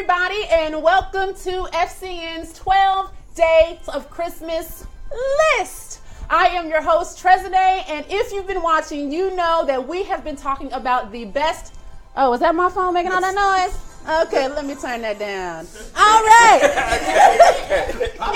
everybody, and welcome to FCN's 12 Days of Christmas list. I am your host, Trezade, and if you've been watching, you know that we have been talking about the best... Oh, is that my phone making all that noise? Okay, let me turn that down. All right. I'm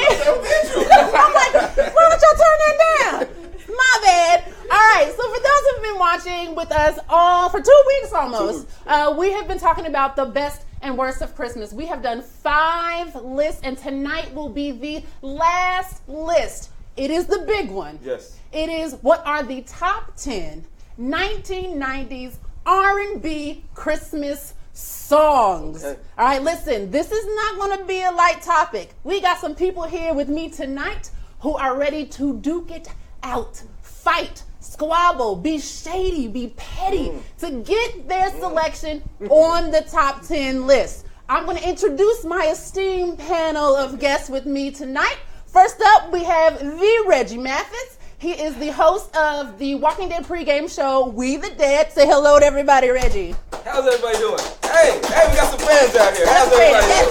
like, why don't y'all turn that down? My bad. All right, so for those who've been watching with us all for 2 weeks almost, we have been talking about the best and worst of Christmas. We have done 5 lists, and tonight will be the last list. It is the big one. Yes. It is what are the top 10 1990s R&B Christmas songs. Okay. All right, listen, this is not going to be a light topic. We got some people here with me tonight who are ready to duke it out, fight, squabble, be shady, be petty to get their selection on the top 10 list. I'm going to introduce my esteemed panel of guests with me tonight. First up, we have the Reggie Mathis. He is the host of the Walking Dead pregame show, We the Dead. Say hello to everybody, Reggie. How's everybody doing? Hey, we got some fans out here. How's everybody doing?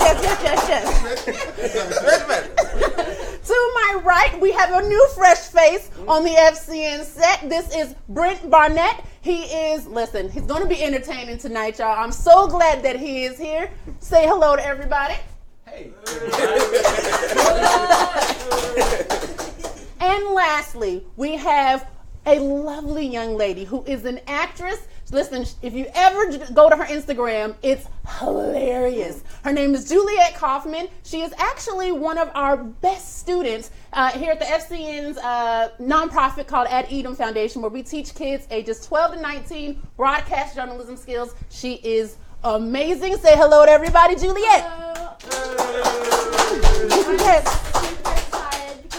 Yes. To my right, we have a new fresh face on the FCN set. This is Brent Barnett. He is, listen, he's going to be entertaining tonight, y'all. I'm so glad that he is here. Say hello to everybody. Hey. And lastly, we have a lovely young lady who is an actress. Listen, if you ever go to her Instagram, it's hilarious. Her name is Juliet Kaufman. She is actually one of our best students here at the FCN's nonprofit called Ad Edom Foundation, where we teach kids ages 12 to 19 broadcast journalism skills. She is amazing. Say hello to everybody, Juliet. Juliet.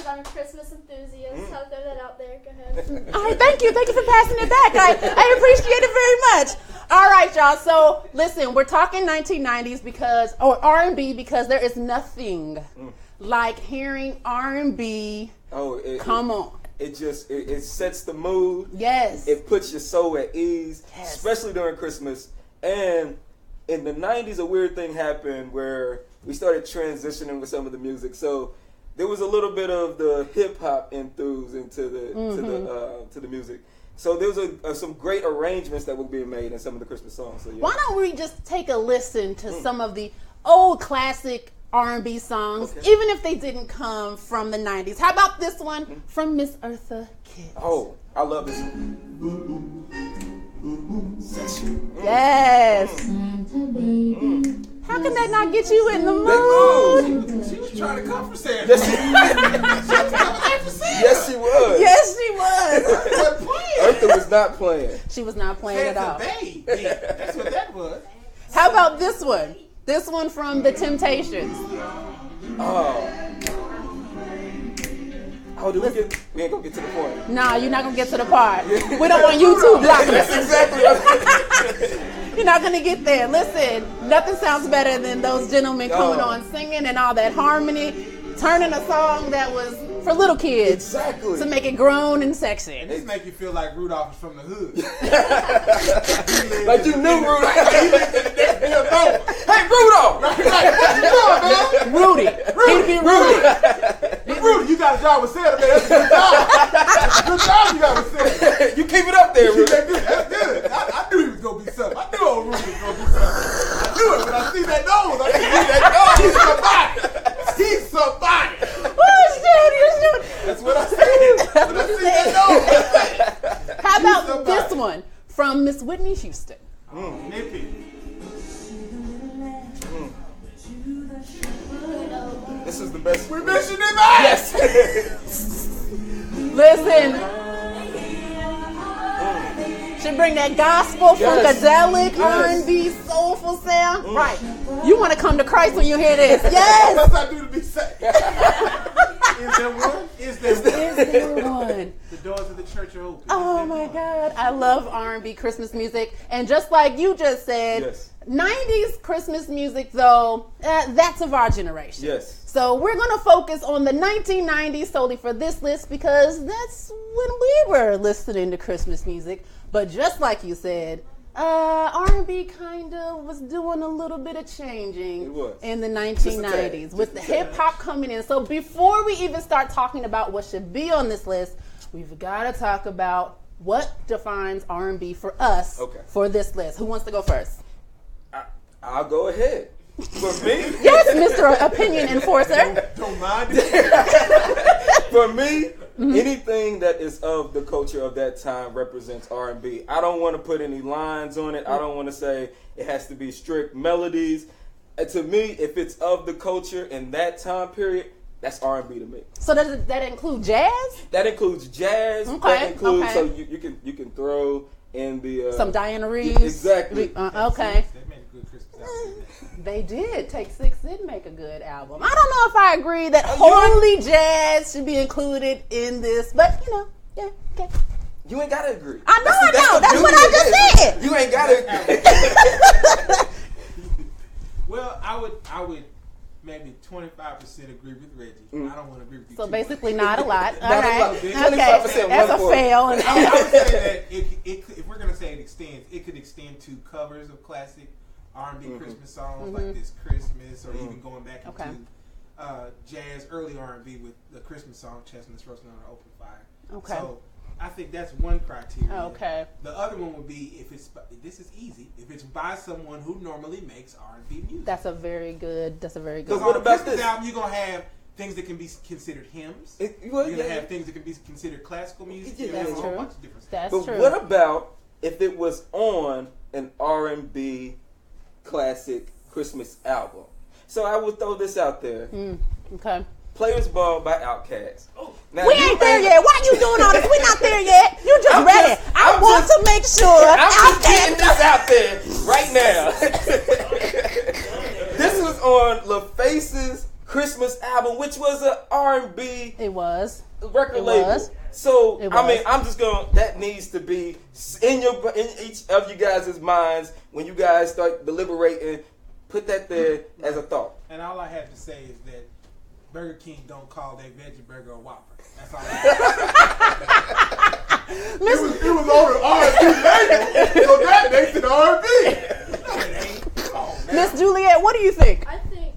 I'm a Christmas enthusiast. I'll throw that out there. Go ahead. All right, thank you. Thank you for passing it back. I appreciate it very much. All right, y'all. So listen, we're talking 1990s or R&B because there is nothing like hearing R&B. Come on. It sets the mood. Yes. It puts your soul at ease, Yes. especially during Christmas. And in the 90s, a weird thing happened where we started transitioning with some of the music. So there was a little bit of the hip hop enthused into the music. So there was some great arrangements that were being made in some of the Christmas songs. So, yeah. Why don't we just take a listen to some of the old classic R&B songs, even if they didn't come from the 90s? How about this one from Miss Eartha Kitt? Oh, I love this one. Yes. How can that not get you in the mood? She was trying to come for Santa. Yes, she was. Yes, she was. Eartha was not playing. She was not playing at all. Babe. Yeah, that's what that was. How about this one? This one from The Temptations. We ain't gonna get to the point. Nah, you're not gonna get to the part. We don't want YouTube blocking us. Exactly. You're not gonna get there. Listen, nothing sounds better than those gentlemen coming on singing and all that harmony, turning a song that was for little kids to make it grown and sexy. And this make you feel like Rudolph is from the hood. Like you knew Rudolph. Hey, Rudolph! What you doing, man? Rudy. He'd be Rudy. Rudy, you got a job with Santa, man. That's a good job. Good job you got with Santa. You keep it up there, Rudy. That's good. I knew he was going to be something. I knew old Rudy was going to be something. I knew it when I see that nose. He's somebody. He's somebody. That's what I said. When I see that nose. How about this one from Miss Whitney Houston? Nippy. This is the best. We mentioned it back. Yes. Listen. She bring that gospel, funkadelic, R&B, soulful sound. Right. You want to come to Christ when you hear this. Yes. What must I do to be saved? Is there one? Is there one? The doors of the church are open. Oh my God. I love R&B Christmas music. And just like you just said, 90s Christmas music, though, that's of our generation. Yes. So we're going to focus on the 1990s solely for this list because that's when we were listening to Christmas music. But just like you said, R&B kind of was doing a little bit of changing It was. in the Just a tad. 1990s with the Just a tad. hip hop coming in. So before we even start talking about what should be on this list, we've got to talk about what defines R&B for us for this list. Who wants to go first? I'll go ahead. For me, Yes, Mr. Opinion Enforcer. Don't mind it. for me, anything that is of the culture of that time represents R&B. I don't want to put any lines on it. I don't want to say it has to be strict melodies. And to me, if it's of the culture in that time period, that's R&B to me. So does that include jazz? That includes jazz. Okay, That includes okay. so you can throw in the Some Diana Reeves? exactly. Okay. They made a good Christmas album. They did. Take Six did make a good album. I don't know if I agree that only jazz should be included in this, but yeah, okay. You ain't gotta agree. I know, See, I know. the That's what beauty I of just this. said. You ain't gotta agree. Well, I would maybe 25% agree with Reggie. I don't want to agree with you. So too basically, much. not a lot. All Not a right. lot. Okay. 25%, That's a 1/4. fail. And I would say that if we're gonna say it extends, it could extend to covers of classic R&B Christmas songs like This Christmas, or even going back into jazz, early R&B with the Christmas song "Chestnuts Roasting on an Open Fire." Okay. So I think that's one criteria. Okay. The other one would be if it's this is easy if it's by someone who normally makes R&B music. That's a very good. Because Because what on a about Christmas this? album, you're gonna have things that can be considered hymns. You're gonna have things that can be considered classical music. Yeah, You're gonna have that's a whole true. bunch of different stuff. That's But true. what about if it was on an R&B classic Christmas album? So I would throw this out there. Okay. Players Ball by Outkast. Now, We you ain't there may- yet. Why you doing all this? We not there yet. You just I'm ready. just- I I'm want just- to make sure. I'm just getting Outkast- this out there right now. This was on LaFace's Christmas album, which was an R&B It was. record It label. was. So It I mean, was. I'm just going. That needs to be in each of you guys' minds when you guys start deliberating. Put that there as a thought. And all I have to say is that Burger King don't call their veggie burger a Whopper. That's all. Miss- It was on the R&B label, so that makes it R&B. No, it ain't. Come on, man. Miss Juliet, what do you think? I think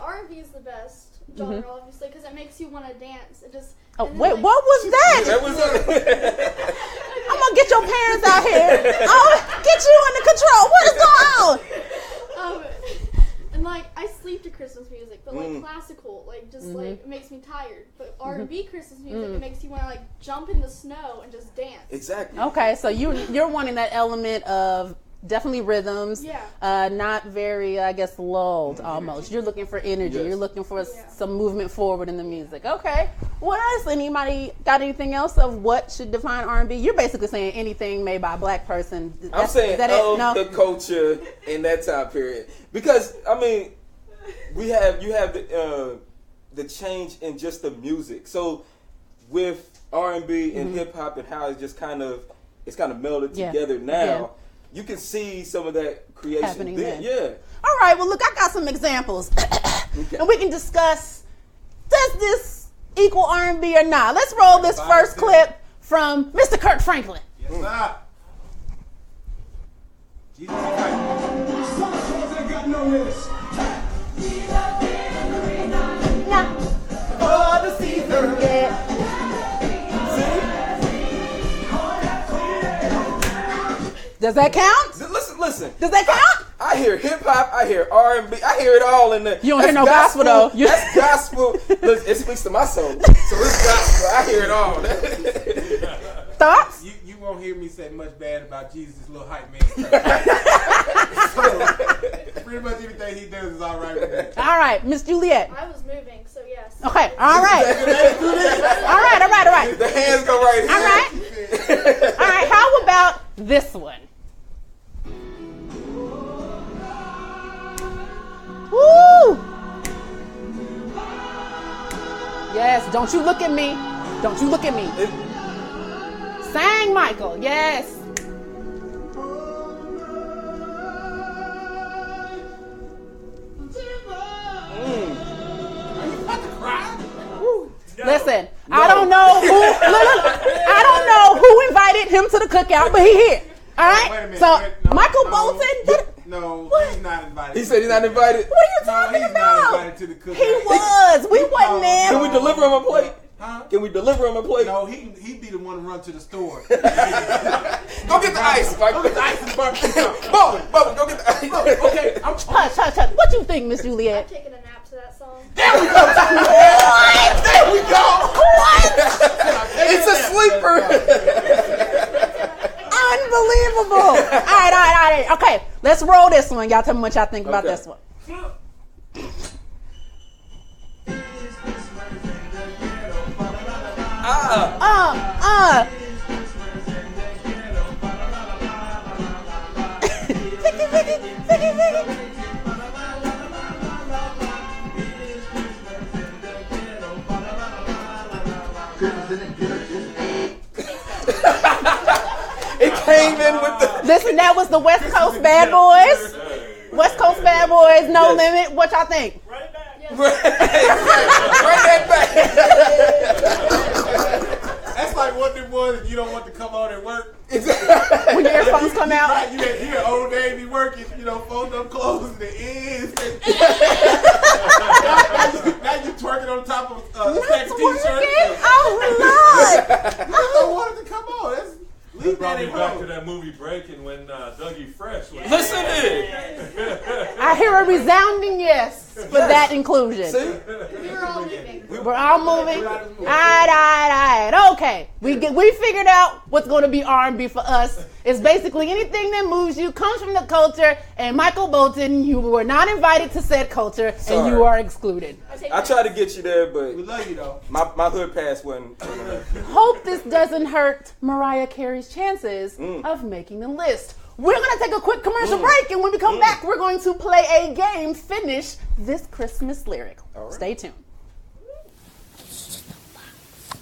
R&B is the best genre, obviously, because it makes you want to dance. It just. Oh, and then, wait, like- what was that? That was I'm gonna get your parents out here. Oh, get you under control. What is going on? And like I sleep to Christmas music, but like classical, like just like it makes me tired. But R&B Christmas music, it makes you want to like jump in the snow and just dance. exactly. Okay, so you're wanting that element of definitely rhythms, Yeah. not very, I guess, lulled almost. You're looking for energy. Yes. You're looking for Yeah. some movement forward in the music. Okay. What else? Anybody got anything else of what should define R&B? You're basically saying anything made by a black person. I'm saying is that it? of No? the culture in that time period, because I mean, you have the change in just the music. So with R&B and hip hop and how it's just kind of melded Yeah. together now. Yeah. You can see some of that creation Happening then. then. Yeah. All right, well, look, I got some examples. And we can discuss, does this equal R&B or not? Let's roll this first clip from Mr. Kirk Franklin. Yes, sir. Jesus Christ. For the season, yeah. Does that count? Listen. Does that count? I hear hip hop. I hear R&B. I hear it all in there. You don't hear no gospel, though. That's gospel. Look, it speaks to my soul. So it's gospel. I hear it all. Thoughts? You won't hear me say much bad about Jesus' little hype man. So, pretty much everything he does is all right with me. All right, Miss Juliet. I was moving, so yes. Okay, all right. All right. The hands go right here. All right, how about this one? Woo! Yes, don't you look at me. Don't you look at me. Sang Michael, yes. Listen, I don't know who. Look, I don't know who invited him to the cookout, but he here. All right. Wait a minute, So no. my Bolton? No, he's not invited. He said he's not invited. What are you talking he's about? not invited to the cookout. He was. We wasn't there. Can we deliver him a plate? Huh? Can we deliver him a plate? No, he'd be the one to run to the store. Go get the ice, Mike. Go get the ice and barbecue. Bubba, go get the ice. Okay, Hush. What you think, Miss Juliet? I'm taking a nap to that song. There we go. What? There we go. What? It's a sleeper. Unbelievable. All right. Okay, let's roll this one. Y'all tell me what y'all think about this one. It came in with the. Listen, that was the West Coast Bad Boys. West Coast Bad Boys, No Limit. What y'all think? Right back. Yes. Bring that back. That's like what them was you don't want to come on and work. When your earphones come out. Right, you hear old Davey working, fold up clothes and the ends. now you twerking on top of a stack of t-shirts. Oh, Lord. You don't want it to come on. That brought me back to that movie Breaking when Dougie Fresh was. Listen in. I hear a resounding yes for that inclusion. See? We were all leaving. We're all moving. All right. Okay. We figured out what's going to be R&B for us. It's basically anything that moves you, comes from the culture, and Michael Bolton, you were not invited to said culture, and you are excluded. I tried to get you there, but We love you though. my hood pass wasn't. Hope this doesn't hurt Mariah Carey's chances of making the list. We're going to take a quick commercial break, and when we come back, we're going to play a game, Finish This Christmas Lyric. Right. Stay tuned.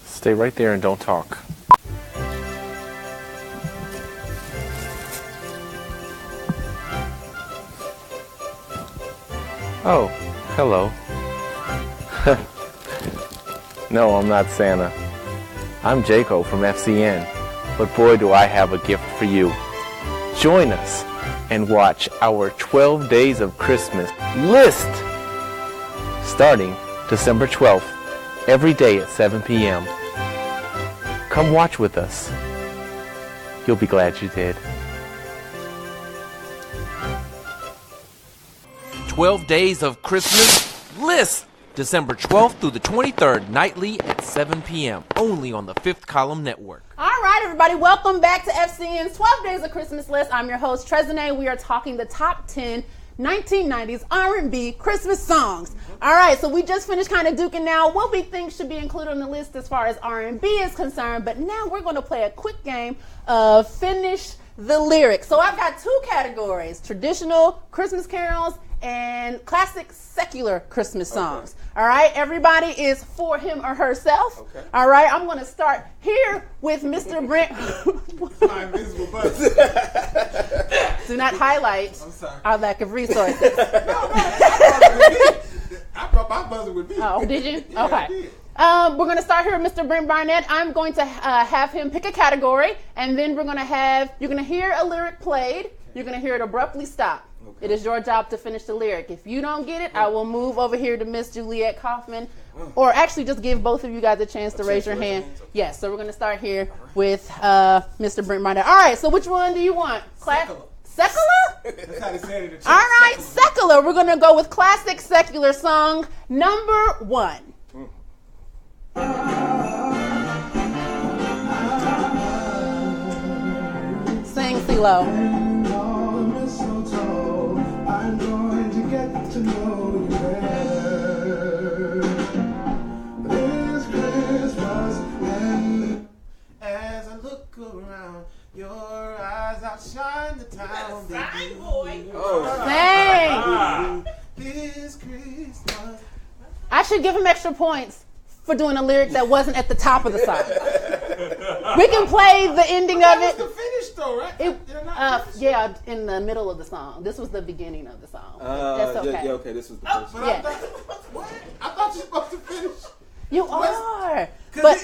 Stay right there and don't talk. Oh, hello. No, I'm not Santa. I'm Jaco from FCN, but boy do I have a gift for you. Join us and watch our 12 Days of Christmas list starting December 12th, every day at 7 p.m. Come watch with us. You'll be glad you did. 12 Days of Christmas list, December 12th through the 23rd, nightly at 7 p.m. only on the Fifth Column Network. All right, everybody, welcome back to FCN's 12 Days of Christmas list. I'm your host, Trezene. We are talking the top 10 1990s R&B Christmas songs. All right, so we just finished kind of duking now what we think should be included on the list as far as R&B is concerned, but now we're going to play a quick game of Finish the Lyric. So I've got two categories, traditional Christmas carols and classic secular Christmas songs. Okay. All right, everybody is for him or herself. Okay. All right, I'm going to start here with Mr. Brent. My invisible buzzer. Do not highlight our lack of resources. I brought my buzzer with me. Oh, did you? Yeah, okay. I did. We're going to start here with Mr. Brent Barnett. I'm going to have him pick a category, and then you're going to hear a lyric played. You're going to hear it abruptly stop. Okay. It is your job to finish the lyric. If you don't get it, I will move over here to Miss Juliet Kaufman, or actually just give both of you guys a chance to raise your hand. Yes, so we're going to start here with Mr. Brent Barnett. All right, so which one do you want? Secular? That's how they said it. All right, secular. We're going to go with classic secular song number 1. Sing CeeLo. I'm going to get to know you better this Christmas. And as I look around, your eyes outshine the town. Fine boy. Dang. This Christmas. I should give him extra points for doing a lyric that wasn't at the top of the song. We can play the ending of it. That was the finish though, right? Yeah, in the middle of the song. This was the beginning of the song. That's okay. Yeah, okay, this was the first one. Yeah. What? I thought you were supposed to finish. You are. But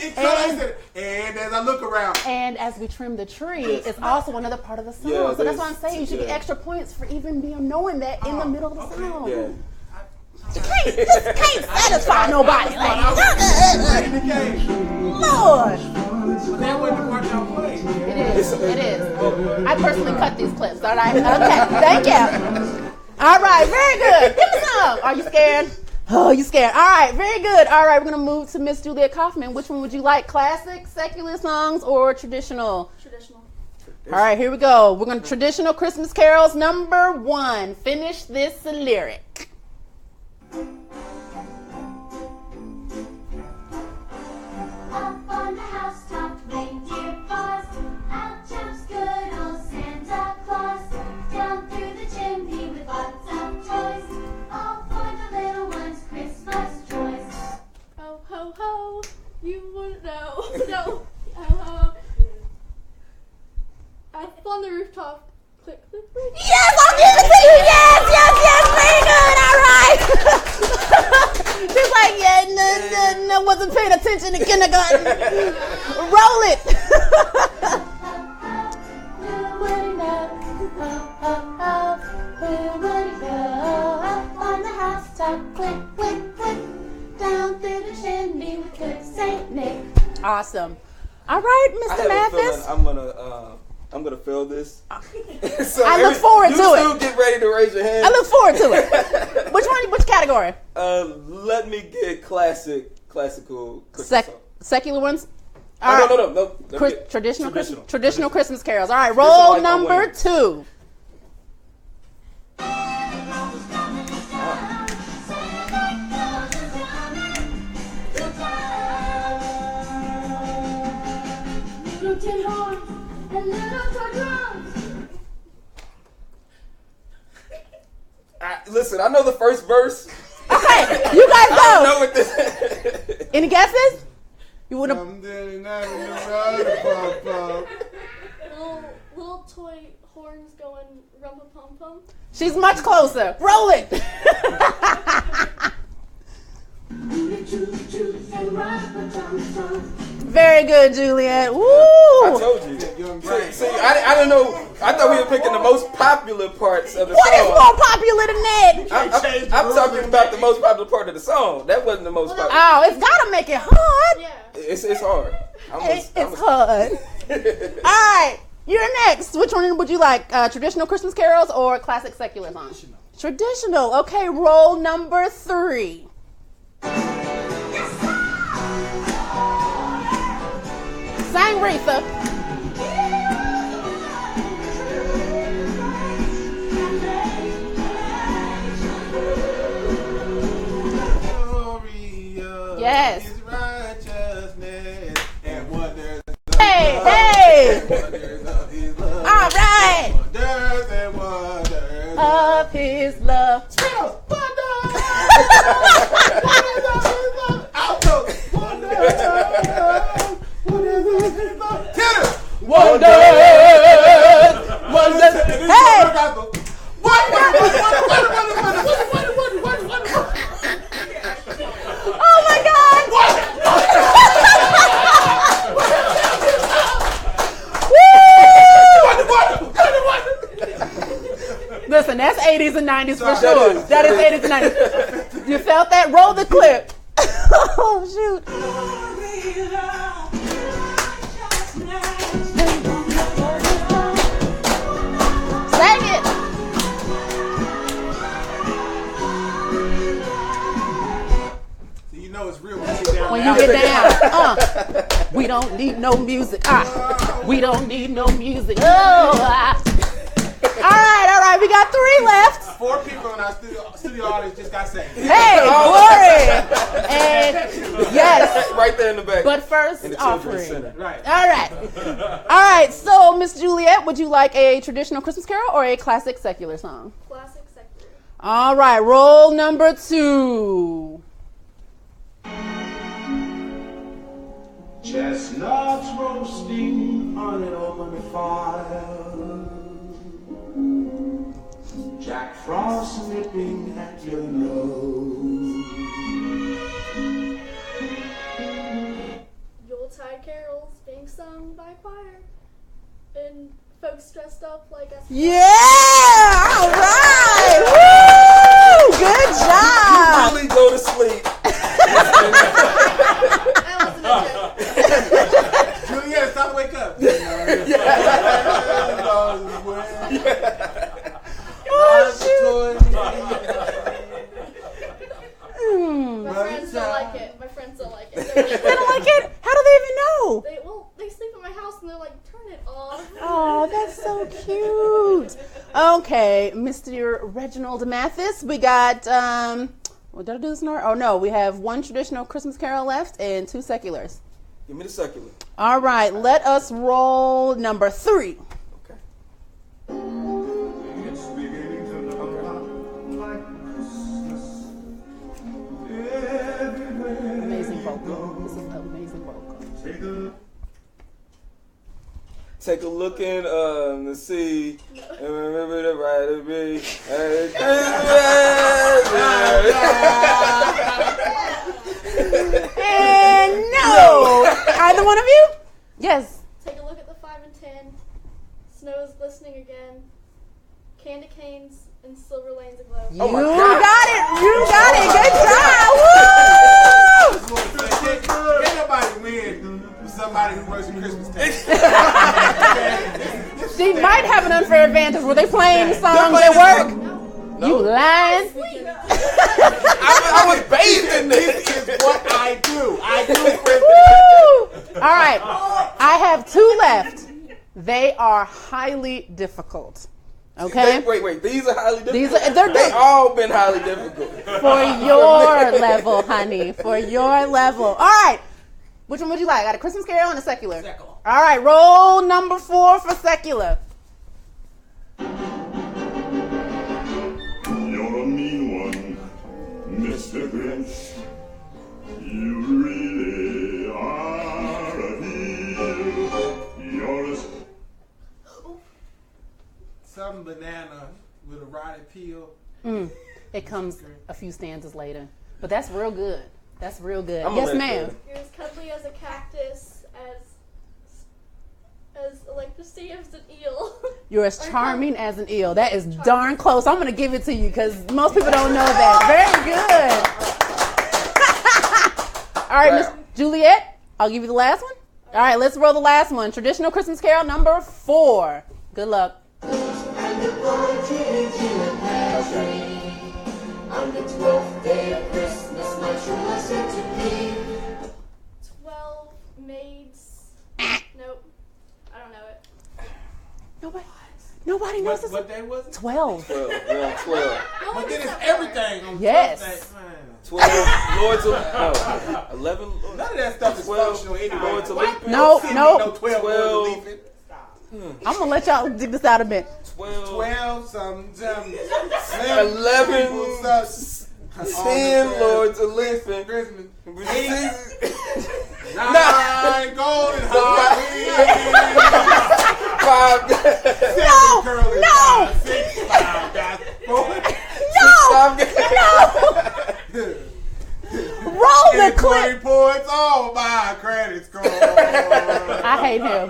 and as I look around, and as we trim the tree, it's also another part of the song. Yeah, So that's why I'm saying you should get extra points for even being knowing that in the middle of the song. Yeah. You can't satisfy nobody. Like, Lord. that wasn't the part y'all played. It is. I personally cut these clips. All right. Okay. Thank you. All right. Very good. Give me some. Are you scared? Oh, you scared. All right. Very good. All right. We're gonna move to Miss Juliet Kaufman. Which one would you like? Classic, secular songs, or traditional? Traditional. All right. Here we go. We're gonna traditional Christmas carols. Number 1. Finish this lyric. Up on the housetop, reindeer paws. Out jumps good old Santa Claus. Down through the chimney with lots of toys. All for the little ones' Christmas joys. Ho ho ho! You wouldn't know. No. Ho ho. Up on the rooftop. Click click click. Yes, I'll give it to you. Yes. Very good. All right. She's like, yeah, no, wasn't paying attention in kindergarten. Roll it. Who would know? Who would go? Up on the housetop, click, click, click. Down through the chimney with good Saint Nick. Awesome. All right, I Mr. have a Mathis. feeling I'm gonna fail this. So I look forward to you it. still get ready to raise your hand. I look forward to it. Which one? Which category? Let me get classical Christmas song. Secular ones. Oh, All right. no. Let me get Traditional Christmas carols. All right, Traditional roll like I'm number winning. 2. Little tin horns and little toy drums. Listen, I know the first verse. Okay, you guys I go. know what this. Any guesses? You would have. Little toy horns going rumpa pum pum. She's much closer. Roll it. Very good, Juliet. Woo! I told you. See, I didn't know. I thought we were picking the most popular parts of the What is song. more popular than that? I'm talking about the most popular part of the song. That wasn't the most popular. Oh, it's gotta make it hard. Yeah. It's hard. It's hard. All right, you're next. Which one would you like? Traditional Christmas carols or classic secular songs? Traditional. Okay, roll number 3. Sang Retha. Yes. His righteousness and wonders. Hey. Wonders of his love. All right. Wonders and wonders Of his love. Spells. Wonders. Wonders of his love. Alto. Wonders. Wonders of his love. Tenor. Wonders. Hey. Oh my God. Listen, that's 80s and 90s for sure. That is 80s and 90s. You felt that? Roll the clip. Oh, shoot. Sing it. So you know it's real when you get down. When you get down, we don't need no music. We don't need no music. All right. We got 3 left. 4 people in our studio audience just got saved. Hey, glory. And yes. Right there in the back. But first, in the children's offering. center. Right. All right. So, Miss Juliet, would you like a traditional Christmas carol or a classic secular song? Classic secular. All right. Roll number 2. Chestnuts roasting on an open fire. Jack Frost nipping at your nose. folks dressed up like us. Yeah! All right! Woo! Good job! You really go to sleep. That wasn't a joke. Juliet, it's time to wake up. Oh, shoot! My friends don't like it. My friends don't like it. They don't like it? How do they even know? They sleep at my house and they're like, turn it off. Oh, that's so cute. Okay, Mr. Reginald Mathis, we got, what did I do this in order? Oh, no, we have one traditional Christmas carol left and 2 seculars. Give me the secular. All right, let us roll number 3. Okay. It's beginning to look like Christmas everywhere. Amazing vocal. This is an amazing vocal. Take a look in the sea and remember the right of me. And no! Either one of you? Yes. Take a look at the 5 and 10. Snow is glistening again. Candy canes and silver lanes aglow. You got it! You got it! Good job! Woo! Can't nobody win with somebody who works in Christmas time. She might have an unfair advantage. Were they playing the songs at work? You lying? I was bathed in this. This is what I do. I do Woo! All right. I have 2 left. They are highly difficult. Okay? Wait. These are highly difficult. They're all been highly difficult. for your level, honey. For your level. All right. Which one would you like? I got a Christmas carol and a secular. Secular. All right. Roll number 4 for secular. You're a mean one, Mr. Grinch. You really are a heel. You're a... Some banana with a rotted peel. It comes a few stanzas later. But that's real good. That's real good. I'm Yes, gonna ma'am. let You're as cuddly as a cactus, as electricity as an eel. You're as charming as an eel. That is darn close. I'm going to give it to you because most people don't know that. Very good. All right, Miss Juliet, I'll give you the last one. All right, let's roll the last one. Traditional Christmas carol number 4. Good luck. And the partridge in the pear tree. On the 12th day of Christmas, my true love said to me. 12 maids. Nope. I don't know it. Nobody knows this. What day was it? 12. 12. We're on 12. But then it's everything on Yes. 12 days. 12 Lords of 11. None of that stuff is 12 functional anyway. Lords of What? Leaping. No. No 12 Lords of Leaping. I'm going to let y'all dig this out a bit. 12. 12, 11. 10 10 Lords of Leaping. Christmas. 9 golden hearts. 5 curly No. guys, 6 5 guys, 4. Roll the clip. 20 points on my credit score. I hate him.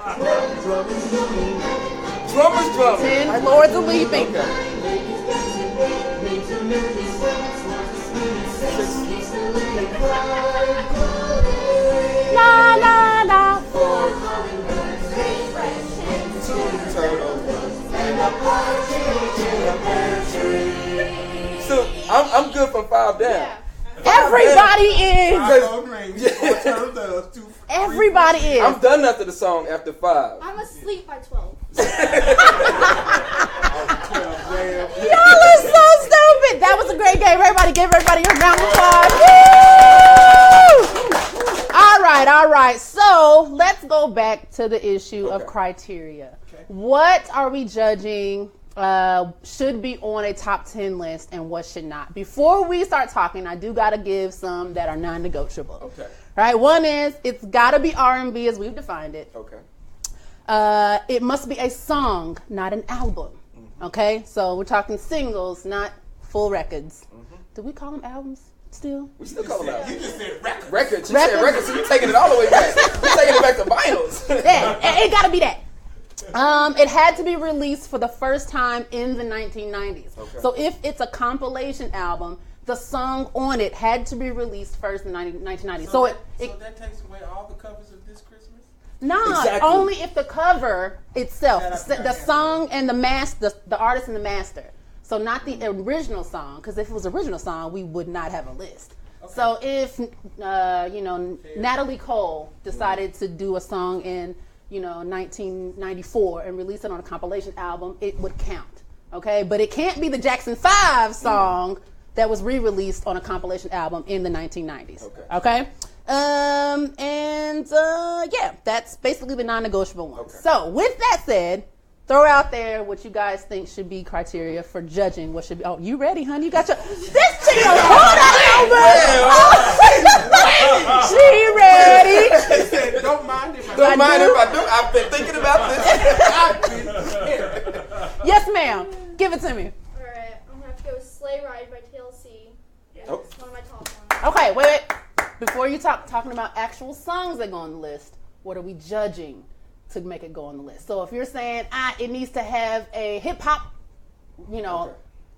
Drummers drumming. 10 Lords of Leaping. La la la. So I'm good from 5 down. Yeah. Everybody is. Everybody is. I'm done after the song after 5. I'm asleep by 12. Y'all are so stupid. That was a great game. Everybody give everybody a round of applause. Woo! All right. So let's go back to the issue of criteria. Okay. What are we judging should be on a top 10 list and what should not? Before we start talking, I do got to give some that are non-negotiable. Okay. Right? One is it's got to be R&B as we've defined it. Okay. It must be a song, not an album. Mm-hmm. Okay? So we're talking singles, not full records. Mm-hmm. Do we call them albums still? We still call them albums. You just said records. Records. You said records, so you're taking it all the way back. You're taking it back to vinyls. Yeah, it got to be that. It had to be released for the first time in the 1990s. Okay. So if it's a compilation album, the song on it had to be released first in 1990s. So that takes away all the covers of This Christmas? No, Exactly. only if the cover itself, Shout out the to song and the artist and the master. So not the original song, because if it was original song, we would not have a list. Okay. So if Natalie Cole decided to do a song in 1994 and release it on a compilation album, it would count. Okay, but it can't be the Jackson 5 song that was re-released on a compilation album in the 1990s. Okay. Yeah, that's basically the non-negotiable one. Okay. So with that said, throw out there what you guys think should be criteria for judging what should be. Oh, you ready, honey? You got your this chick hold on. She ready? She said, don't mind if I Don't mind if I do. I've been thinking about this. Yes, ma'am. Give it to me. Alright, I'm gonna have to go with Sleigh Ride by TLC. Yeah, Oh. it's one of my top ones. Okay, wait. Before you talking about actual songs that go on the list, what are we judging to make it go on the list? So if you're saying it needs to have a hip hop,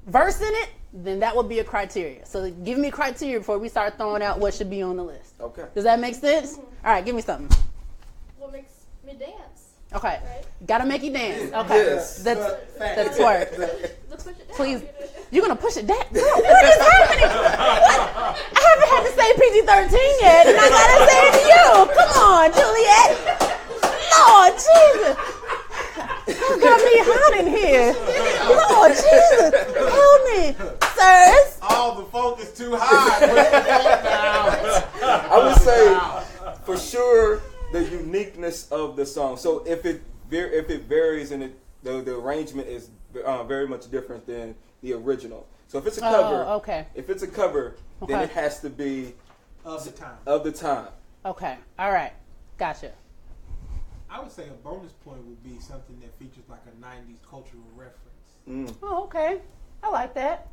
verse in it, then that would be a criteria. So give me a criteria before we start throwing out what should be on the list. Okay. Does that make sense? All right, give me something. What makes me dance? Okay, Right? gotta make you dance. Okay, Yes. that's work. Let's push it down. Please, you're gonna push it down. Girl, what is happening? What? I haven't had to say PG-13 yet, and I gotta say it to you. Come on, Juliet. Lord Jesus. You got me hot in here. Lord Jesus. Help me. Sirs. all the focus too high. I would say for sure the uniqueness of the song. So if it varies and the arrangement is very much different than the original. So if it's a cover, if it's a cover, then it has to be of the time. Of the time. Okay. All right. Gotcha. I would say a bonus point would be something that features like a 90s cultural reference. Oh, okay. I like that.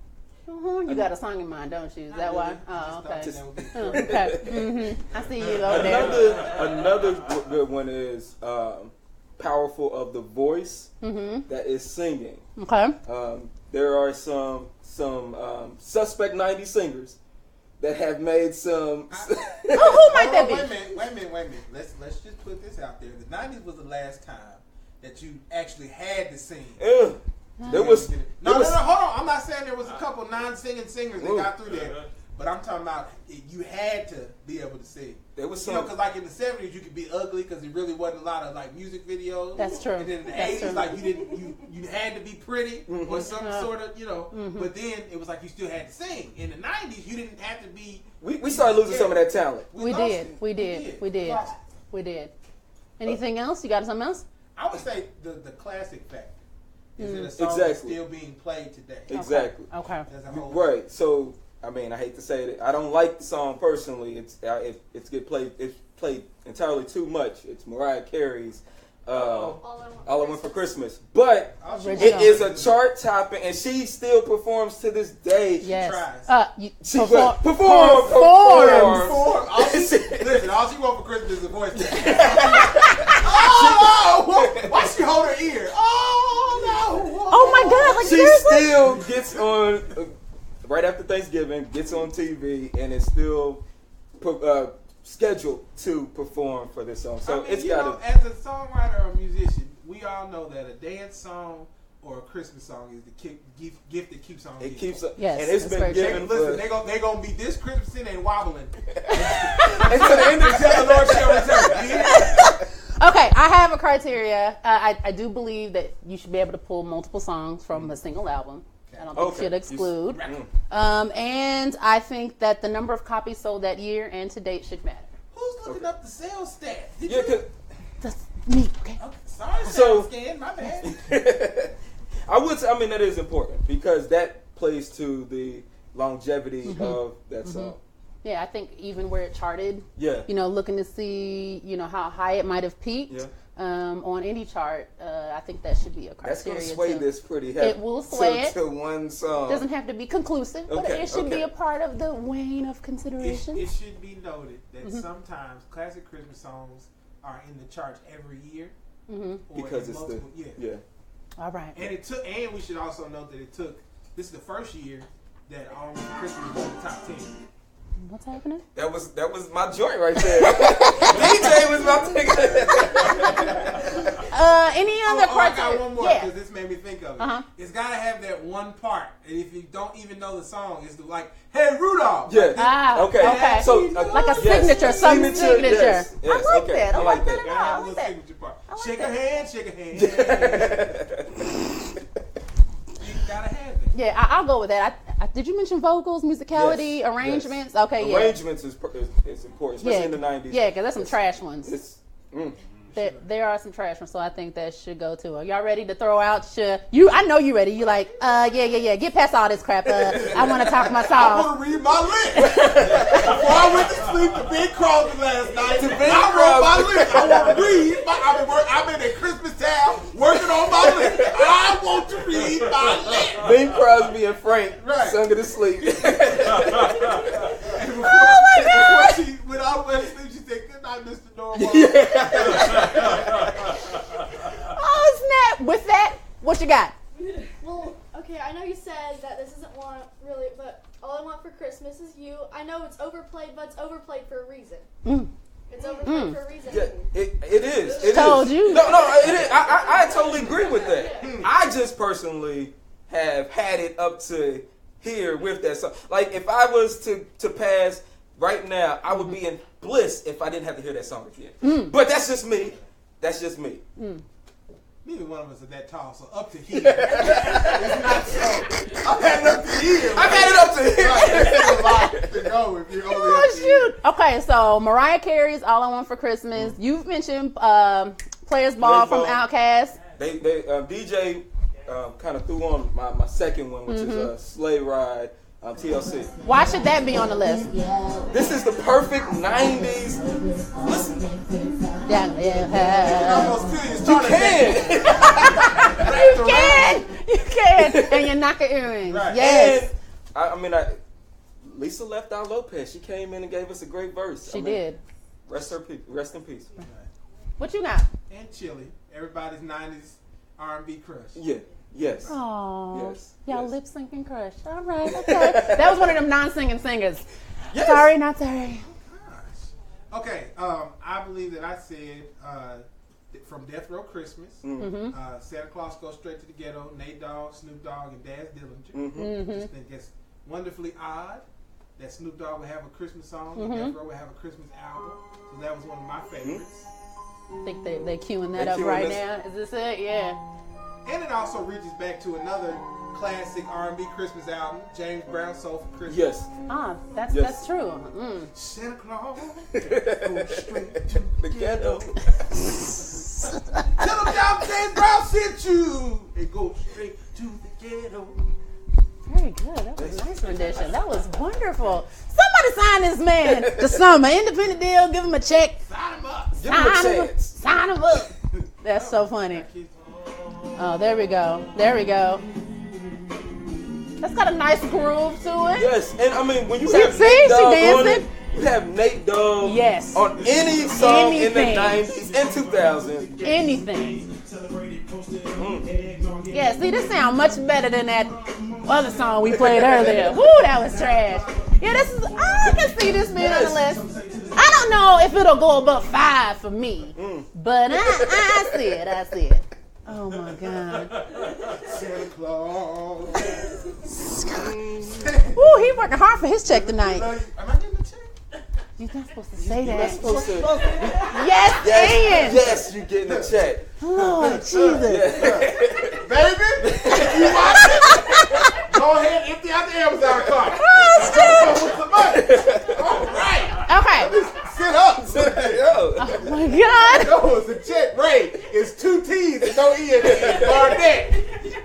You got a song in mind, don't you? Is that why? Oh, okay. Okay. I see you over there. Another good one is powerful of the voice that is singing. Okay. There are some suspect 90s singers that have made some. Who might that be? Wait a minute. Let's just put this out there. The 90s was the last time that you actually had to sing. There was no, hold on. I'm not saying there was a couple non-singing singers that got through there, but I'm talking about you had to be able to sing. There was some, because like in the 70s you could be ugly because there really wasn't a lot of like music videos. That's true. And then in the 80s, like you had to be pretty or some sort of But then it was like you still had to sing. In the 90s, you didn't have to be. We started losing some of that talent. We did. Anything else? You got something else? I would say the classic factor is in a song that's still being played today. Exactly. Okay. Right. So I mean, I hate to say it. I don't like the song personally. It's played entirely too much. It's Mariah Carey's All I Want for Christmas. But it is a chart topper, and she still performs to this day. Yes. She performs. performs. Listen, all she wants for Christmas is a voice. Why she hold her ear? Oh my God! Like she seriously? still gets on right after Thanksgiving. Gets on TV and is still scheduled to perform for this song. So it's got to. As a songwriter or musician, we all know that a dance song or a Christmas song is the gift that keeps on giving. It keeps up, yes, and it's been given. Listen, they gonna be this Christmas and wobbling until the end of the Lord shall return. Okay, I have a criteria. I do believe that you should be able to pull multiple songs from a single album. I don't think you should exclude. And I think that the number of copies sold that year and to date should matter. Who's looking up the sales stats? That's me. Okay. Sorry, sales scan. My bad. I mean, that is important because that plays to the longevity of that song. Yeah, I think even where it charted, yeah, looking to see, how high it might have peaked on any chart, I think that should be a criteria. That's going to sway this pretty heavy. It will sway to one song. Doesn't have to be conclusive, but it should be a part of the weighing of consideration. It should be noted that sometimes classic Christmas songs are in the charts every year, because it's the All right. And it took, and we should also note that it took. This is the first year that All I Want for Christmas was in the top 10. What's happening? That was my joint right there. DJ was my ticket. Any other I criteria? got one more because this made me think of it. It's got to have that one part, and if you don't even know the song, it's like, "Hey Rudolph." Yeah. Okay. So like a signature, some signature. Yes. I like Okay. that. I like that. Gotta have a little signature part. Shake a hand, shake a hand. You gotta have it. Yeah, I'll go with that. Did you mention vocals, musicality, arrangements? Yes. Okay, Arrangements is important, especially in the 90s. Yeah, because there's some trash ones. There are some trash ones, so I think that should go too. Are y'all ready to throw out you? I know you ready. You like, yeah. Get past all this crap. I want to talk my I song. want to read my list. Before I went to sleep to Big Crosby last night, I wrote my list. I want to read. I've been in Christmas Town working on my list. I want to read my list. Bing Crosby and Frank sung it to sleep. Oh my God! Before she went out to sleep, she said, "Good night, Mr. Normal." Oh snap! With that, what you got? Well, okay, I know you said that this isn't one really, but All I Want for Christmas Is You. I know it's overplayed, but it's overplayed for a reason. It's overplayed for a reason. Yeah, it is. It Told is. you. No, it is. I totally agree with that. I just personally have had it up to here with that song. Like, if I was to pass right now, I would be in bliss if I didn't have to hear that song again. But that's just me. Neither one of us are that tall, so up to here. It's not so. I've had it up to here. There's a lot to go if you're only up to Shoot. Okay, so Mariah Carey's "All I Want for Christmas." You've mentioned Players Ball from Outkast. They DJ kind of threw on my second one, which is Sleigh Ride, TLC. Why should that be on the list? This is the perfect 90s. Listen. Yeah. You can. And your knocker earrings. Right. Yes. And, Lisa left out Lopez. She came in and gave us a great verse. She did. Rest in peace. What you got? And Chili. Everybody's 90s R&B crush. Yeah. Yes. Oh, Yes. y'all lip syncing crush. All right, okay. That was one of them non-singing singers. Yes. Sorry, not sorry. Okay, I believe that I said from Death Row Christmas, Santa Claus Goes Straight to the Ghetto, Nate Dogg, Snoop Dogg, and Daz Dillinger. I just think it's wonderfully odd that Snoop Dogg would have a Christmas song and Death Row would have a Christmas album. So that was one of my favorites. I think they're queuing that up right now. Is this it? Yeah. And it also reaches back to another classic R&B Christmas album, James Brown's Soul for Christmas. Yes. That's true. Santa Claus goes straight to The ghetto. Tell them James Brown sent you. It goes straight to the ghetto. Very good. That was a nice rendition. That was wonderful. Somebody sign this man to summer. Independent deal. Give him a check. Sign him up. Give him a chance. Sign him up. That's so funny. Oh, there we go. That's got a nice groove to it. Yes, and when you See, have she Nate Dogg on dancing. it, you have Nate Dogg on any song in the 90s and 2000s. Anything. Yeah, see, this sounds much better than that other song we played earlier. Woo, that was trash. Yeah, I can see this being on the list. I don't know if it'll go above 5 for me, but I see it. Oh my God. Santa Claus. Ooh, he working hard for his check tonight. Am I getting a check? You're not supposed to say that. Yes, Yes, you're getting a check. Oh, Jesus. Baby, you watch it? Go ahead, empty out the Amazon cart. Oh, With some money. All right. Okay. Sit up. Oh my God. No, it's a check. Ray. It's 2 T's and no E at the end. Barnett.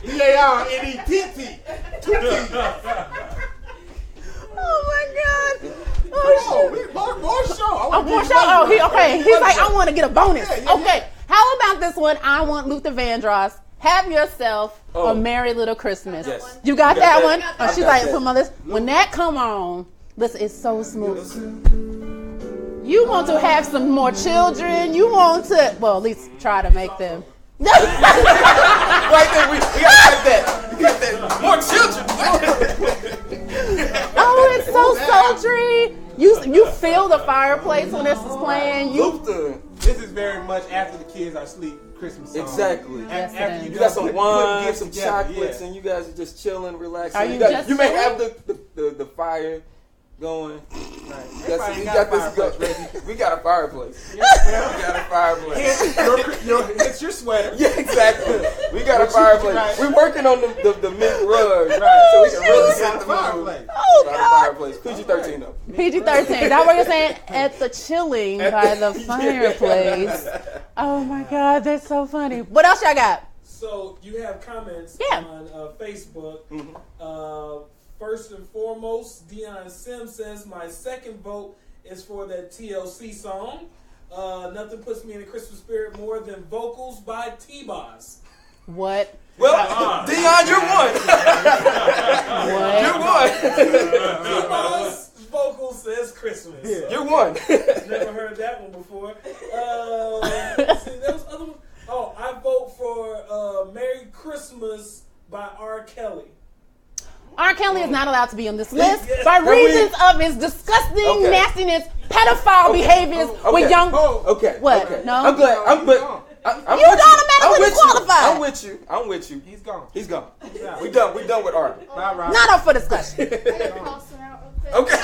BARNETT. 2 T's. Oh my God. More show. More show. He's like, I want to get a bonus. Okay. How about this one? I want Luther Vandross. Have Yourself a Merry Little Christmas. Yes. You got that one? She's like, that. put my list. When that come on, listen, it's so smooth. You want to have some more children. You want to, well, at least try to make them. Right there, we got that. We got that. More children. Oh, it's so sultry. You feel the fireplace when this is playing. This is very much after the kids are asleep. Christmas song. Exactly. Yes, you got some wine, some together, chocolates, and you guys are just chilling, relaxing. Are you just you may chilling? have the fire going. Right. We got a fireplace. We got a fireplace. It's your sweater. Yeah, exactly. We got a fireplace. Right. We're working on the mink rug, right? So we can really set the mood. Oh, Got a God. fireplace. PG-13 though. PG-13. That's what you're saying. At the chilling by the fireplace. Oh my God, that's so funny. What else y'all got? So you have comments Yeah. on Facebook. Mm-hmm. First and foremost, Deion Sim says, my second vote is for that TLC song. Nothing puts me in the Christmas spirit more than vocals by T-Boz. What? Well, Deion, you're one. What? You're one. T-Boz vocals says Christmas. Yeah. You're one. Never heard that one before. Let's see, there was other one. Oh, I vote for Merry Christmas by R. Kelly. R. Kelly is not allowed to be on this list by reasons of his disgusting nastiness, pedophile behaviors with young. Okay. What? Okay. No. I'm glad. I'm You automatically disqualified. I'm with you. He's gone. He's gone. We done with R. Bye, Not up for discussion. Cross it out real quick. Okay.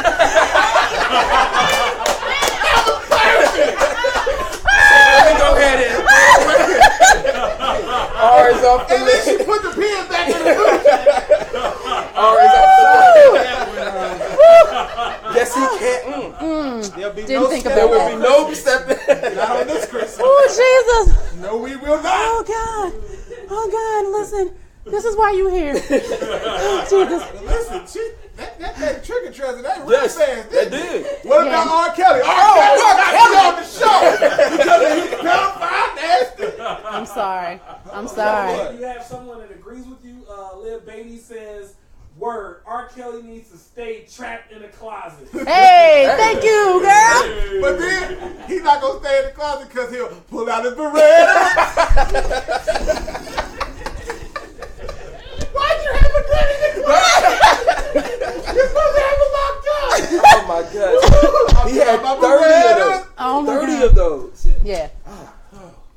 Let me go ahead and. R is off the list. You put the pen back in the book. R is off the list. Yes, he can. There'll be Didn't no think step. There about will be no stepping. Not on this Christmas. Oh, Jesus. No, we will not. Oh, God. Oh, God. Listen. This is why you here. Oh, Jesus. Listen, that trick or treat, that real Yes, fast. they did. What about R. Kelly? R. Kelly on the show because he's pedophile nasty. I'm sorry. I'm sorry. You have someone that agrees with you. Liv Beatty says, word, R. Kelly needs to stay trapped in a closet. Hey, thank you, girl. But then he's not gonna stay in the closet because he'll pull out his Beretta. Why'd you have a gun in the closet? You're supposed to have it locked up. Oh my God. He had 30 of those. Oh, my 30 God. of those. Yeah.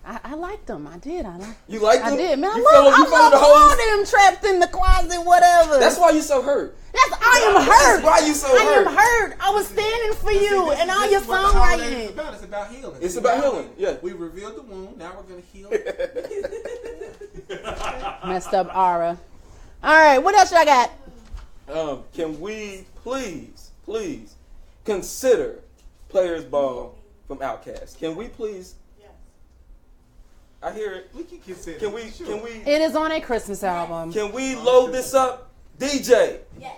I liked them. I did. You liked them? I did, man. I You love followed the all whole. them trapped in the closet, whatever. That's why you so hurt. I am hurt. That's why you so I hurt. am hurt. I was standing for you and all your songwriting. It's about healing. It's about healing. Yeah. We revealed the wound. Now we're gonna heal. Messed up aura. All right, what else y'all got? Can we please consider Players Ball from Outkast? Can we please? Yes. I hear it. We can consider. Can we? It is on a Christmas album. Can we load this up? DJ, Yes.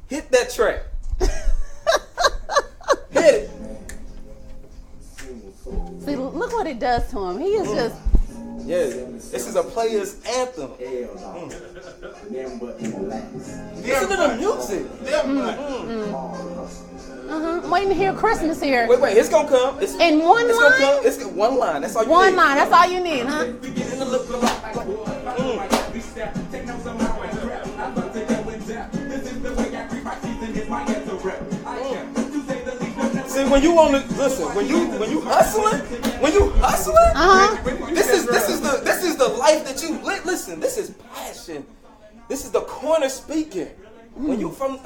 hit that track. Hit it. See, look what it does to him. He is just. Yeah, this is a player's anthem. Listen to the music. I'm waiting to hear Christmas here. Wait, it's gonna come. In one it's line? Gonna come. It's one line. That's all you One need. line. That's all you need, huh? See, when you want to listen, when you hustling, this is the life that you listen. This is passion. This is the corner speaking. When you from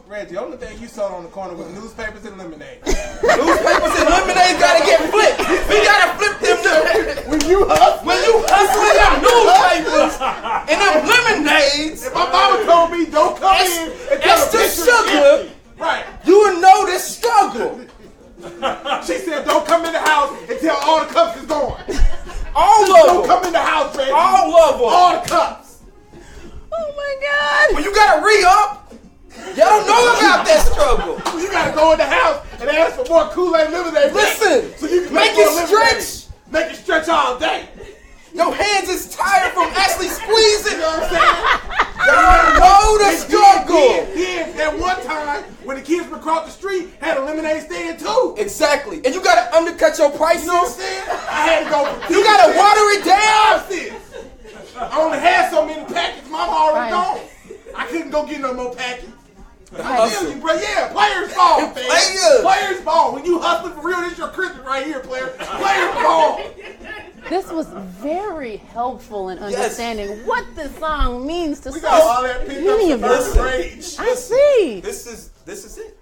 Reggie, the only thing you saw on the corner was newspapers and lemonade. Newspapers and lemonade gotta get flipped. We gotta flip them. When you hustling them newspapers and them lemonades. If my mama told me don't come in and tell extra a picture sugar, right? You would know this struggle. She said don't come in the house until all the cups is gone. All of Don't them. come in the house, Reggie. All of them. All the cups. Oh my God. When you gotta re-up, y'all don't know about that struggle. You gotta go in the house and ask for more Kool-Aid lemonade. Listen, so you can make more it lemonade. stretch. Make it stretch all day. Your hands is tired from actually squeezing. You know what I'm saying? know the struggle. Then that one time when the kids would cross the street, had a lemonade stand too. Exactly. And you gotta undercut your prices. You know what I'm saying? I had to go. You gotta water it down. I only had so many packets. Mama already gone. I couldn't go get no more packets. I feel you, bro. Yeah, players ball, man. Players ball. When you hustling for real, this is your Christmas right here, player. Players ball. This was very helpful in understanding what this song means to so many of us. I see. This is it.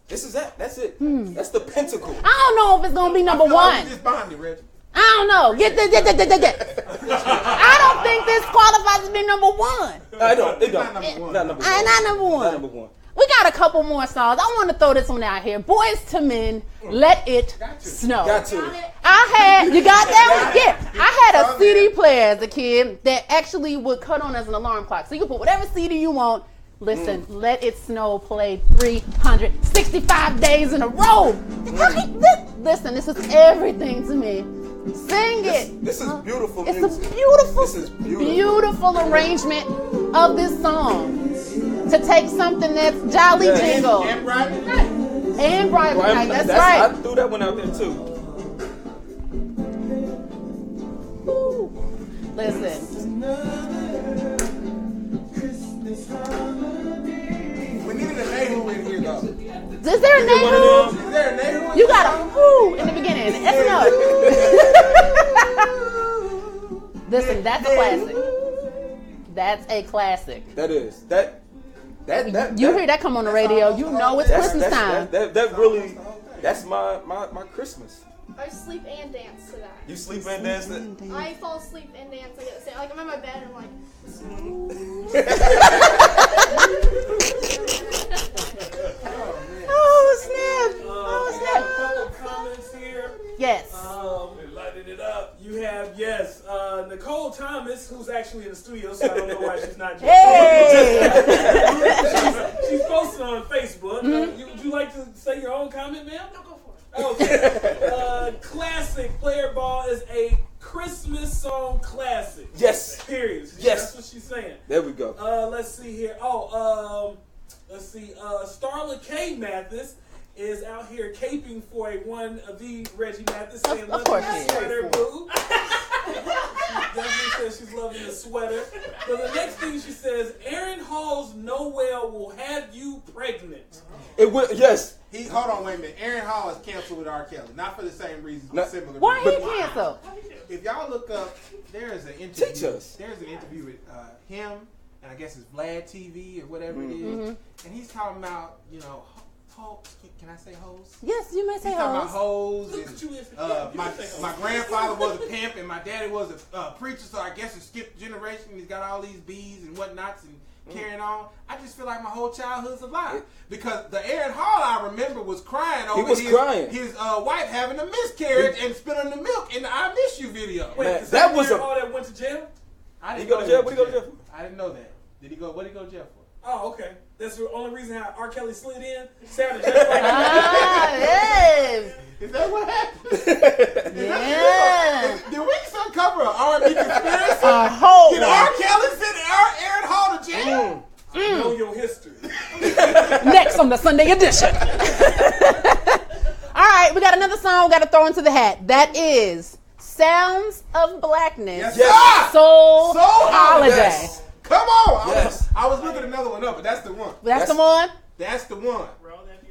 This is it. That's it. That's the pentacle. I don't know if it's gonna be number one. Like just bonded, Reggie. I don't know. Get. I don't think this qualifies to be number one. I don't. It don't. Not number one. Not number one. Not number one. Not number one. We got a couple more songs. I want to throw this one out here. Boys to Men, Let It Snow. Got to. You got that one? Yeah. I had a CD player as a kid that actually would cut on as an alarm clock. So you can put whatever CD you want. Listen, Let It Snow played 365 days in a row. Listen, this is everything to me. Sing it. This is beautiful music. music. It's a beautiful, This is beautiful arrangement of this song. To take something that's jolly jingle. And Brian. And Brian McKnight, that's right. I threw that one out there too. Ooh. Listen. We needed a Nehu in here, though. Is there a Nehu? Is there a Nehu? You got a whoo in the beginning. That's enough. Listen, that's a classic. That's a classic. That is. You hear that come on the radio, you know it's Christmas time. That really, that's my Christmas. I sleep and dance to that. You sleep and dance to I fall asleep and dance. Like I'm in my bed and I'm like. Oh snap! Oh snap! A couple comments here. Yes. They're lighting it up. You have Nicole Thomas, who's actually in the studio, so I don't know why she's not. Hey! she's posted on Facebook. Would you like to say your own comment, ma'am? No, go for it. Okay. Classic Player Ball is a Christmas song classic. Yes. Period. Yes. That's what she's saying. There we go. Let's see here. Let's see. Starla K. Mathis is out here caping for the Reggie Mathis saying, Of course "Loving the sweater, boo." She definitely says she's loving the sweater. But the next thing she says, Aaron Hall's Noel will have you pregnant. It will. Yes. Hold on, wait a minute. Aaron Hall is canceled with R. Kelly. Not for the same reasons, but similar. Why reasons. he canceled? If y'all look up, there is an interview. Teach us. There's an interview with him, and I guess it's Vlad TV or whatever it is. And he's talking about, can I say hoes? Yes, you may say He's talking about hoes. hoes. And, my grandfather was a pimp, and my daddy was a preacher, so I guess it skipped generation. He's got all these bees and whatnots and carrying on. I just feel like my whole childhood's a lie. Because the Aaron Hall I remember was crying over his wife having a miscarriage and spilling the milk in the I Miss You video. Wait, that was Aaron Hall that went to jail? I didn't He go to jail? What did he go to jail for? I didn't know that. What did he go to jail for? Oh, okay. That's the only reason how R. Kelly slid in. Sounded just like yes. Is that what happened? Yeah. Did we uncover an R&B conspiracy? A whole Did R. Kelly send Aaron Hall to jail? know your history. Next on the Sunday edition. All right, we got another song we got to throw into the hat. That is Sounds of Blackness. Yes. Soul Holiday. Yes. Come on. Yes. I was looking another one up, but that's the one. That's the one? That's the one.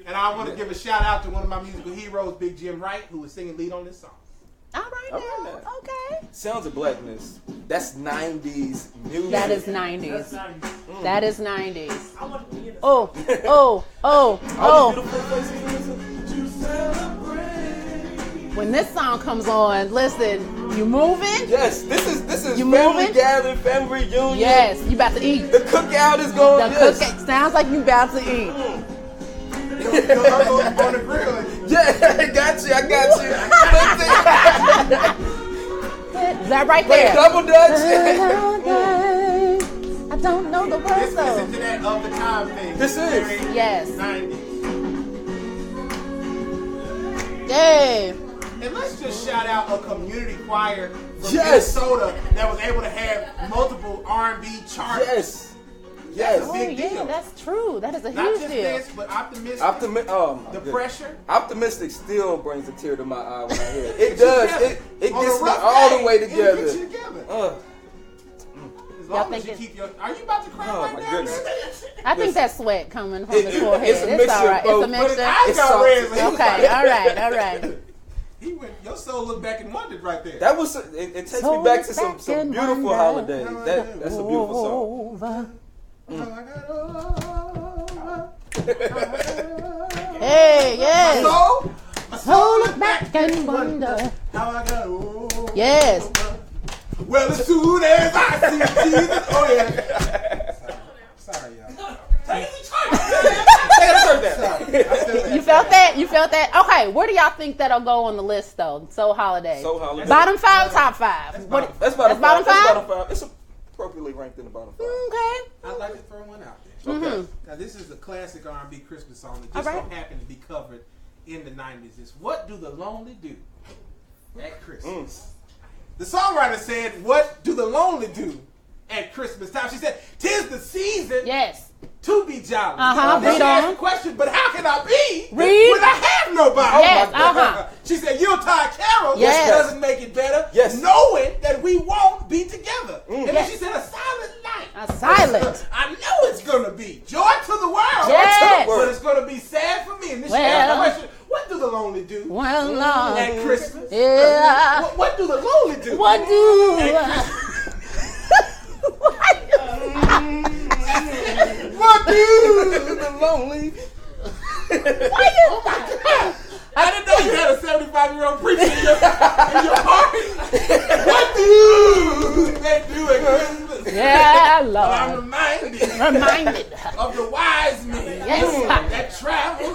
And I want to give a shout out to one of my musical heroes, Big Jim Wright, who is singing lead on this song. All right now. Okay. Sounds of Blackness. That's 90's music. That is 90s. That is 90s. I want to be in it. Oh. When this song comes on, listen, you moving? Yes, this is You family moving? gathering, family reunion. Yes, you about to eat. The cookout is going. The cookout sounds like you about to eat. On the grill. Yeah, I got you. Is that right there? Double Dutch. I don't know the words though. Listen to that of the time thing. This is. Yes. 90s. Yay. And let's just shout out a community choir from Yes. Minnesota that was able to have multiple R&B charts. Yes. Yes. That's a big deal. That's true. That is a Not huge just deal. this, but optimistic. The pressure. Optimistic still brings a tear to my eye when I hear it. It Gets you does. together. It On a gets me rough all day, the way together. It gets you together. As long as you keep your. Are you about to cry right my now? goodness. I think that's sweat coming from his forehead. It's a mixture all right. of both. It's a mixture. I got red. So Okay. All right. He went. Your soul looked back and wondered right there. That was. It takes me back to some beautiful holidays. That's a beautiful song. Hey, yes. My soul look back and wonder how I got over. Yes. Well, as soon as I see Jesus, oh yeah. Sorry, y'all. You felt that? You felt that? Okay, where do y'all think that'll go on the list though? Soul Holidays. Bottom 5, top 5. That's bottom 5. Bottom 5? That's bottom 5. It's appropriately ranked in the bottom 5. Okay. I'd like to throw one out there. Okay. Now this is a classic R&B Christmas song that just don't happen to be covered in the 90s. It's What Do the Lonely Do at Christmas? The songwriter said, what do the lonely do at Christmas time? She said, 'tis the season to be jolly. Then she asked the question, but how can I be when I have nobody? Yes, She said, Yuletide Carol doesn't make it better, knowing that we won't be together. And then she said, a silent night. A silent. I know it's going to be joy to the world, but it's going to be sad for me. And then she asked the question, what do the lonely do at Christmas? Yeah. What do the lonely do? What do? What do the lonely? Oh my God. I didn't know you had a 75-year-old preacher in your party. What do they do at Christmas? Yeah, Lord. Well, I'm reminded of the wise men that travel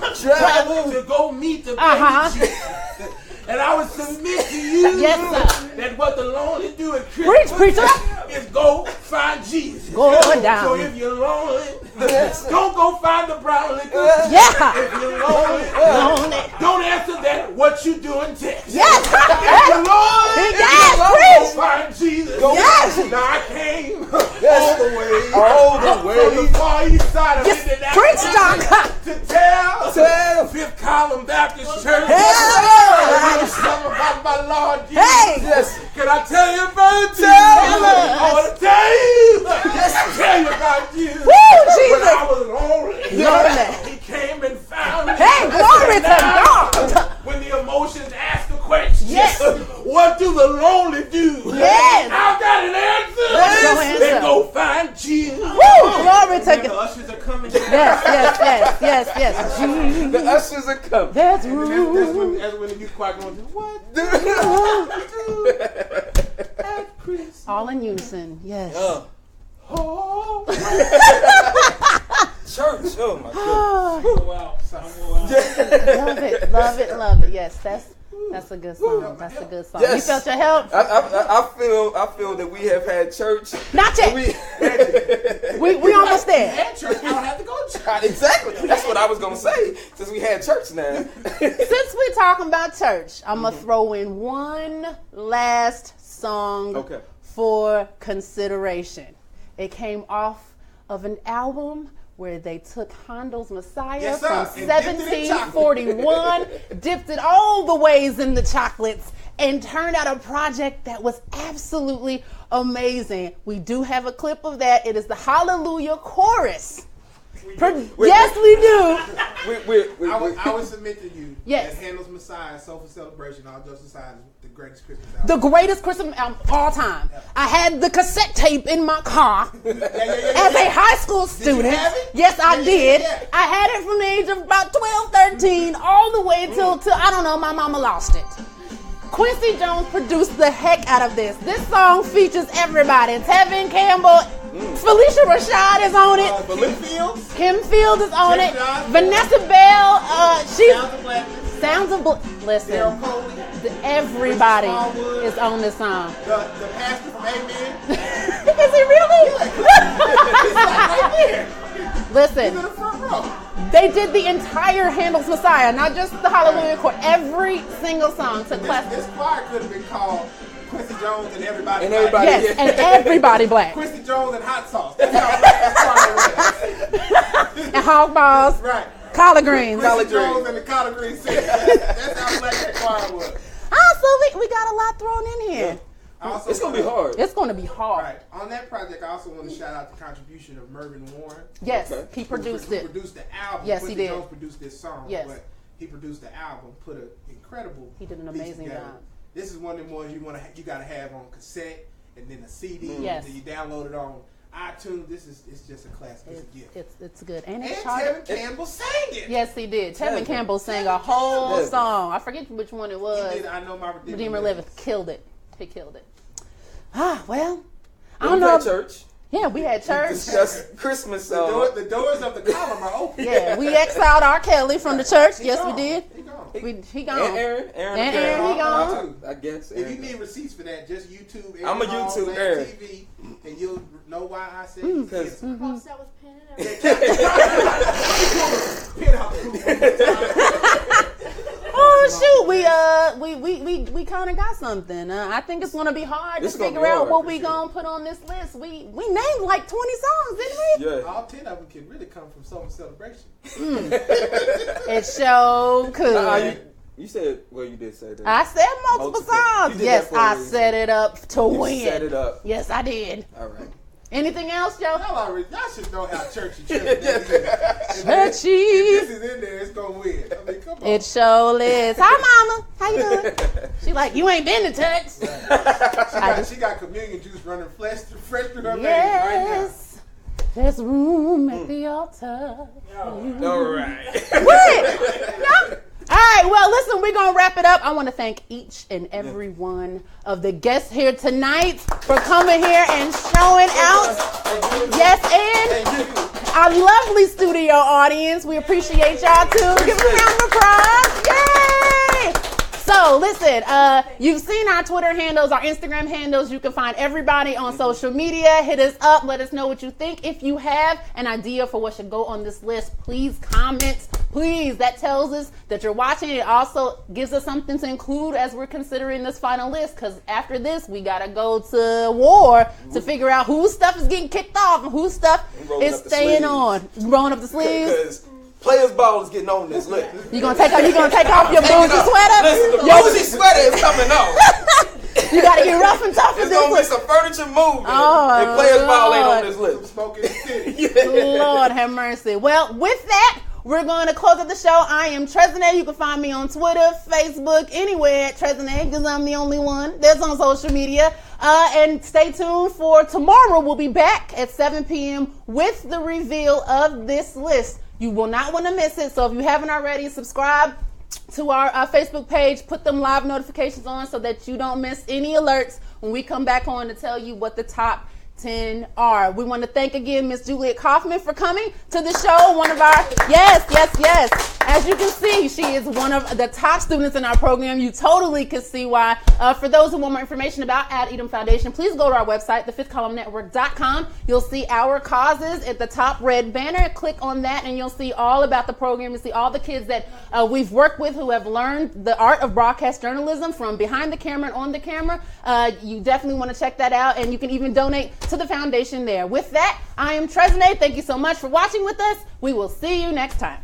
to go meet the baby Jesus. And I would submit to you that what the lonely do at Christmas is go find Jesus. Go down. So if you're lonely, don't go find the brown liquor. If you're lonely, don't answer that what you doing text. If you're lonely, go find Jesus. Now I came all the way from the far east side of Indianapolis to tell Fifth Column Baptist Church. Something about my Lord Jesus. Can I tell you about Jesus? I want to tell you. Tell you about Jesus. When I was lonely, He came and found me. Hey, glory to God. When the emotions ask the question, what do the lonely do? I've got an answer. Then go find Jesus. Glory to God. The ushers are coming. Yes. The ushers are coming. That's rude. That's when the youth choir going to what do you do at Christmas? All in unison. Yes. Church. Oh my goodness. Love it. Yes, that's a good song. That's a good song. Yes. You felt your help? I feel that we have had church. Not yet. We almost there. Had church, I don't have to go to church. Exactly. That's what I was gonna say. Since we had church now. Since we're talking about church, I'm gonna throw in one last song for consideration. It came off of an album where they took Handel's Messiah from 1741, dipped it all the ways in the chocolates, and turned out a project that was absolutely amazing. We do have a clip of that. It is the Hallelujah Chorus. Yes, we do. I would submit to you that Handel's Messiah, Soulful Celebration, all jokes aside, is the greatest Christmas album. The greatest Christmas album of all time. I had the cassette tape in my car as a high school student. Did you have it? Yes, I did. I had it from the age of about 12, 13, all the way till I don't know, my mama lost it. Quincy Jones produced the heck out of this. This song features everybody. Tevin Campbell, Felicia Rashad is on it. Kim Fields is on it. Vanessa Bell, she's Sounds of Listen, everybody is on this song. The pastor from Amen. Is he really? He's like right there. Listen, He's in the front row. They did the entire Handel's Messiah, not just the Hallelujah Chorus. Every single song took class. This choir could have been called Quincy Jones and everybody. And everybody. Yes, and everybody black. Quincy Jones and hot sauce. That's how black that choir was. And hog balls. Right. Collard greens. Quincy Jones and the collard green singing. That's how black that choir was. So we got a lot thrown in here. It's going to be hard. It's going to be hard. Right. On that project, I also want to shout out the contribution of Mervyn Warren. Yes, he produced it. He produced the album. Yes, Quincy he did. Jones produced this song. Yes. But he produced the album, put an incredible. He did an piece amazing together. job. This is one of them ones you got to have on cassette and then a CD. Yes. And then you download it on iTunes. It's just a classic. It's a gift. It's good. And And it's Tevin Campbell sang it. Yes, he did. Tevin Campbell sang a whole song. I forget which one it was. He did I Know My Redeemer Liveth. Killed it. He killed it. Well, I We don't know. had church. Yeah, we had church. Discuss Christmas. The doors of the column are open. Yeah, we exiled R. Kelly from the church. Yes, we did. He gone. He gone. And Aaron. And Aaron, he gone. I guess. If you need receipts for that, just YouTube Aaron I'm a Hall, YouTube Land Aaron. TV, and you'll know why I said Because Crossed out with pen and everything. Oh shoot, we kind of got something. I think it's gonna be hard It's to gonna be figure out hard, what for we sure. gonna put on this list. We named like 20 songs, didn't we? yeah. all 10 of them can really come from Summer Celebration. It sure could. You said, well, you did say that. I said multiple You songs. did Yes, that for a I reason. set it up to win. set it up. Yes, I did. All right. Anything else, Joe? Y'all should know how churchy church is. If Churchy. this is in there, it's gonna win. I mean, come on. It sure is. Hi, Mama. How you doing? She like, you ain't been to church. She got communion juice running fresh through her veins right Yes. There's room at the altar. All right. Yeah. All right, well, listen, we're going to wrap it up. I want to thank each and every one of the guests here tonight for coming here and showing out. Yes, and our lovely studio audience. We appreciate y'all, too. Give them a round of applause. Yay! So, listen, you've seen our Twitter handles, our Instagram handles. You can find everybody on social media. Hit us up. Let us know what you think. If you have an idea for what should go on this list, please comment. Please, that tells us that you're watching. It also gives us something to include as we're considering this final list, because after this, we got to go to war to figure out whose stuff is getting kicked off and whose stuff is staying on. Rolling up the sleeves. Because Players Ball is getting on this list. You gonna take off your boozy sweater? Listen, the boozy sweater is coming off. You gotta get rough and tough with It's gonna be this some furniture movement. Oh, and Players Ball ain't on Lord. this list. Smoking the city. one. Lord have mercy. Well, with that, we're going to close up the show. I am Trezene. You can find me on Twitter, Facebook, anywhere at Trezene, because I'm the only one that's on social media. And stay tuned for tomorrow. We'll be back at 7 p.m. with the reveal of this list. You will not want to miss it. So if you haven't already, subscribe to our Facebook page. Put them live notifications on so that you don't miss any alerts when we come back on to tell you what the top 10 are. We want to thank again Miss Juliet Kaufman for coming to the show. One of our, yes. As you can see, she is one of the top students in our program. You totally can see why. For those who want more information about Ad Edom Foundation, please go to our website, thefifthcolumnnetwork.com. You'll see our causes at the top red banner. Click on that and you'll see all about the program. You'll see all the kids that we've worked with who have learned the art of broadcast journalism from behind the camera and on the camera. You definitely want to check that out, and you can even donate to the foundation there. With that, I am Trezene. Thank you so much for watching with us. We will see you next time.